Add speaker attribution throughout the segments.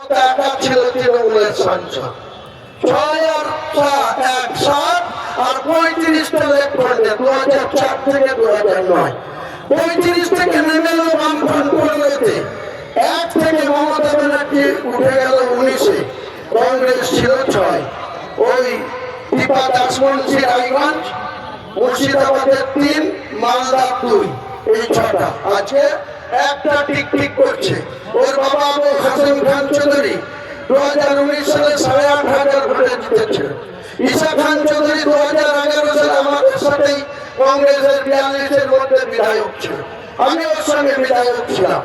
Speaker 1: বক্তা একা ছিল তৃণমূলের সাংসদ, 6 আর 1 7 আর 35টা লেফটে 2004 থেকে 2009, 35 থেকে নেমে এলো বামফ্রন্ট পরিণতি, 1 থেকে মমতা ব্যানার্জি উঠে গেল 19-এ, কংগ্রেস ছিল 6, ওই দীপা দাসমুন্সি রায়গঞ্জ, মুর্শিদাবাদের 3, মালদার 2, এই 6টা। আজকে একটা টিক করছে। ওর বাবা আবু হাসান খান চৌধুরী 2019 সালে 8,500 ভোটে জিতেছিল। ঈশা খান চৌধুরী 2011 সালে আমাদের সাথেই কংগ্রেসের 42-এর মধ্যে বিধায়ক ছিল, আমি ওর সঙ্গে বিধায়ক ছিলাম।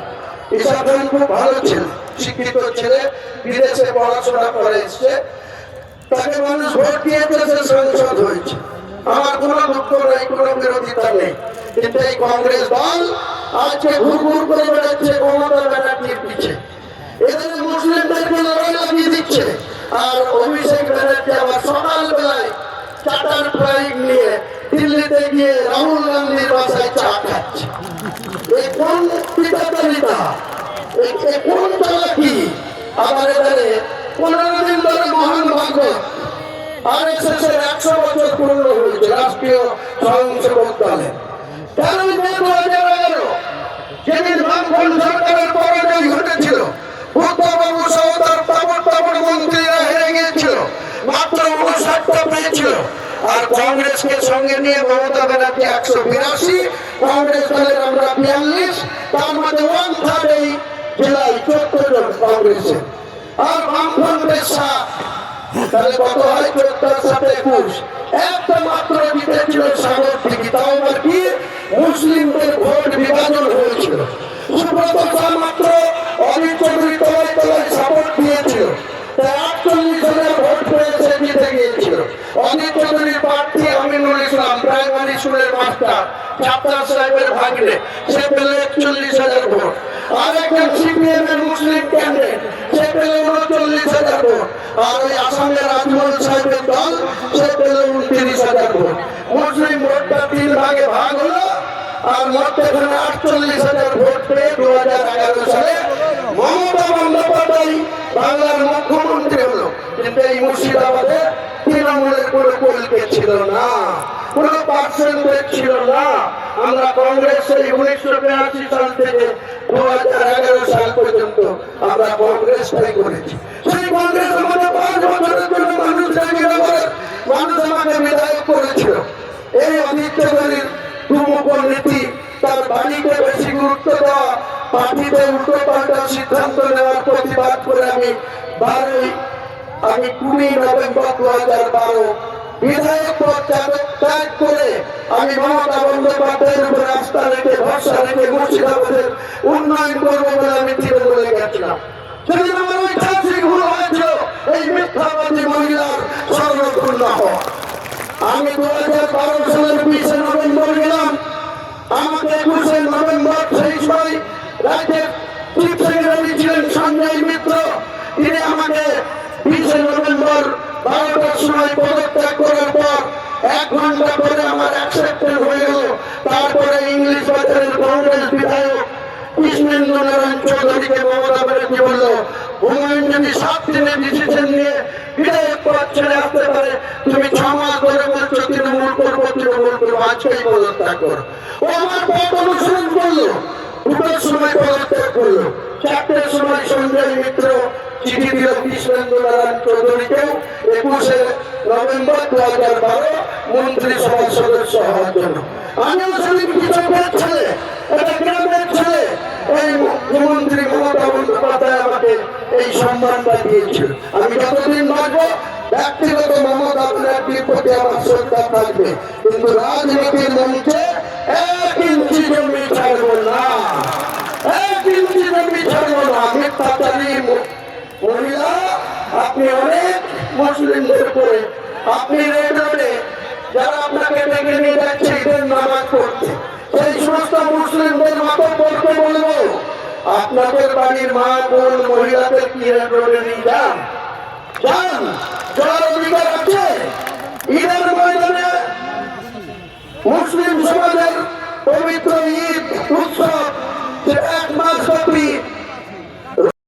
Speaker 1: ঈশা খান খুব ভালো ছেলে, শিক্ষিত ছেলে, বিদেশে পড়াশোনা করে এসছে, তাকে মানুষ ভোট দিয়েছে, সে সাংসদ হয়েছে। আমার কোনো দুঃখ নেই, কোনো বিরোধিতা নেই, কিন্তু এই কংগ্রেস দল আজকে ঘুরঘুর করে বেড়াচ্ছে মমতা ব্যানার্জির পিছে, এদের মুসলিমদেরকে লড়াই লাগিয়ে দিচ্ছে। আর অভিষেক ব্যানার্জি আবার সকালবেলায় চার্টার ফ্লাইট নিয়ে দিল্লিতে গিয়ে রাহুল গান্ধীর বাসায় চা খাচ্ছে। এই কোন পিতাচারিতা, এই কোন চালাকি! আবার এবারে 15 দিন ধরে মহান ভাগবত RSS এর 100 বছর পূর্ণ হয়েছে রাষ্ট্রীয় স্বয়ংসেবক দলের। 13 মে 2011 যেদিন বামফ্রন্ট সরকারের পরাজয় ঘটেছিল, বুদ্ধবাবু সহ তার তাবড় মন্ত্রীরা হেরে গিয়েছিল, মাত্র 59টা পেয়েছিল। আর কংগ্রেসকে সঙ্গে নিয়ে মমতা ব্যানার্জি 182, কংগ্রেস দলের আমরা 42, তার মধ্যে 1/3 এই জেলায় 14 জন কংগ্রেসের, আর বামফ্রন্টের 7, তাহলে কত হয়? 14 + 7 21। একটা মাত্র জিতেছিল সাগরদিঘি, তাও আবার কি মুসলিমদের ভোট বিভাজন হয়েছিল। সুব্রত শাহ মাত্র অনিল চৌধুরী তলায় সাপোর্ট দিয়েছিল, তাই 48,000 ভোট পেয়েছে, জিতে গিয়েছিল। অনিল চৌধুরীর প্রার্থী আমিনুল ইসলাম, প্রাইমারি স্কুলের মাস্টার, ছাত্র সাহেবের ভাগ্নে, সে পেল 41,000 ভোট। আর একজন সিপিএম এর মুসলিম ক্যান্ডিডেট, সে পেল 39,000 ভোট। আর ওই আসামের আজমল সাহেবের দল, সে পেল 29,000 ভোট। মুসলিম ভোটটা 3 ভাগে ভাগ হলো, আর মধ্যখানে 48,000 ভোট পেয়ে 2011 সালে মমতা বন্দ্যোপাধ্যায় বাংলার মুখ্যমন্ত্রী হলো। কিন্তু এই মুর্শিদাবাদে তৃণমূলের কোনো কলকে ছিল না, কোনো পার্সেন্টেজ ছিল না। আমরা কংগ্রেস এই 1982 সাল থেকে 2011 সাল পর্যন্ত আমরা কংগ্রেসটাই করেছি। সেই কংগ্রেস আমাদের 5 বছরের জন্য মানুষ আমাকে বিধায়ক করেছিল। এই অজিত চৌধুরীর দুমুখো নীতি, তার বাড়িতে বেশি গুরুত্ব দেওয়া, পার্টিতে উল্টো পাল্টা সিদ্ধান্ত নেওয়ার প্রতিবাদ করে আমি 20 নভেম্বর 2012 বিধায়ক পদ ত্যাগ করে আমি মমতা বন্দ্যোপাধ্যায়ের উপর আস্থা রেখে, ভরসা রেখে মুর্শিদাবাদের উন্নয়ন করবো বলে আমি তৃণমূলে গেছিলাম। সেদিন আমার ঐতিহাসিক ভুল হয়েছিল এই মিথ্যাবাদী মহিলার স্বর্ণপূর্ণ হওয়া। আমি 2012 সালের 20 নভেম্বর গেলাম, আমাকে 21 নভেম্বর সেই সময় রাজ্যের চিফ সেক্রেটারি ছিলেন সঞ্জয় মিত্র, তিনি আমাকে 20 নভেম্বর 12টার সময় পদত্যাগ করার পর 1 ঘন্টা পরে আমার অ্যাকসেপ্টেড হয়ে গেল। তারপরে ইংলিশ বাজারের কংগ্রেস বিধায়ক কৃষ্ণেন্দু নারায়ণ চৌধুরীকে মমতা ব্যানার্জি বলল, হুমায়ুন যদি 7 দিনের ডিসিশন নিয়ে বিধায়ক পদ ছেড়ে আসতে পারে, তুমি 6 মাস ধরে বলছো তৃণমূল করবো, আজকেই পদত্যাগ করো। ও আমার পদ অনুসরণ করলো, 2টার সময় পদত্যাগ করলো, 4টের সময় সঞ্জয় মিত্র চিঠি দিল কৃষ্ণেন্দু নারায়ণ চৌধুরীকেও 21 নভেম্বর 2012 মন্ত্রিসভার সদস্য হওয়ার জন্য। আমিও সেদিন কৃষকের ছেলে, একটা গ্রামের ছেলে, এই মুখ্যমন্ত্রী মমতা বন্দ্যোপাধ্যায় আমাকে এই সম্মানটা দিয়েছিল। আমি যতদিন বাঁচবো ব্যক্তিগত মমতা ব্যানার্জির প্রতি আমার শ্রদ্ধা থাকবে, কিন্তু রাজনীতির মঞ্চে 1 ইঞ্চি জমি ছাড়বো না, 1 ইঞ্চি জমি ছাড়বো না। মিথ্যাচারী মহিলা, আপনি অনেক মুসলিমদের করে, আপনি রেড রোডে যারা আপনাকে ডেকে নিয়ে যাচ্ছে ঈদের নামাজ পড়তে, সেই সমস্ত মুসলিমদের মতো পড়তে বলবো, আপনাদের বাড়ির মা বোন মহিলাদের কি রেড রোডে নিয়ে যান, যাওয়ার অধিকার আছে। ঈদের ময়দানে মুসলিম সমাজের পবিত্র ঈদ উৎসব 1 মাস ব্যাপী